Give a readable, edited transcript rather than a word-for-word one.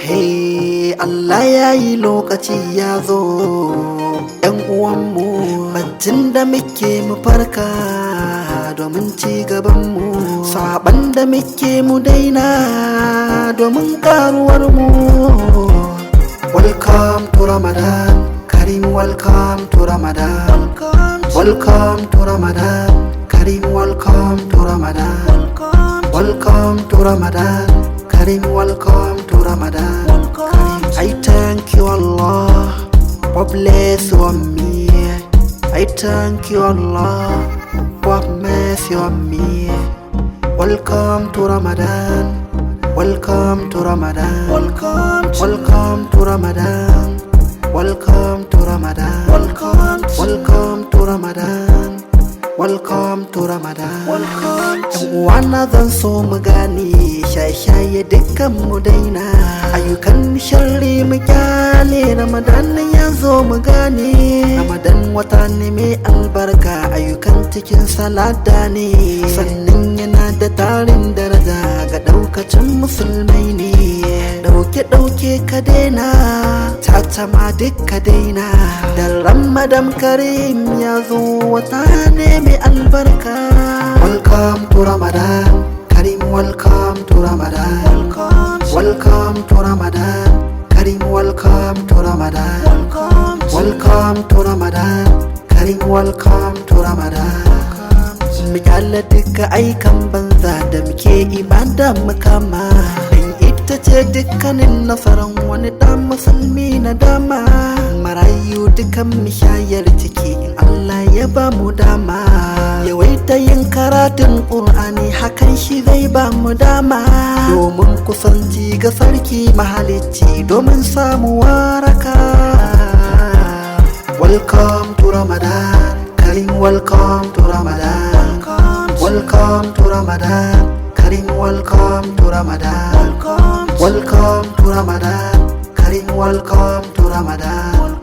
Hey, Allah ya yi lokaci ya zo, ‘yan uwanmu baccin da muke mu farka domin ci gabanmu, saban da muke mu daina domin karuwarmu. Welcome to Ramadan, Karim, welcome to Ramadan, welcome to Ramadan, Karim, welcome to Ramadan, welcome to Ramadan, Karim, welcome to Ramadan. I thank you Allah for bless on me. I thank you Allah for mercy on me. Welcome to Ramadan, welcome to Ramadan, welcome to Ramadan, welcome to Ramadan, welcome to Ramadan, welcome to Ramadan. Wana zan so mu gane shaye-shaye dukkan mu daina, ayyukan sharri mu kyale. Ramadan ya zo mu gane, Ramadan wata ne mai albarka, ayyukan cikin salada ne, sannan yana da tarin daraja ga daukacin musulmai ne. Dauke ka daina, tata ma duk ka daina, da Ramadan Karim ya zo wata ne mai albarka. Welcome to Ramadan, Karim, welcome to Ramadan, welcome to Ramadan, Karim, welcome to Ramadan, welcome to Ramadan, Karim, welcome to Ramadan. Mu kyale duka aikan banza da muke ibada mu kama, dan ita ce dukkanin nasaran wani dan musulmi na dama. Marayu dukan mu shayar ciki in Allah ya ba mu dama, yawaita yin karatun Qur'ani hakan shi zai ba mu dama, domin kusanci ga sarki mahalicci domin samu waraka. Welcome to Ramadan, Karim, welcome to Ramadan, welcome to Ramadan, Karim, welcome to Ramadan, welcome to Ramadan, Karim, welcome to Ramadan.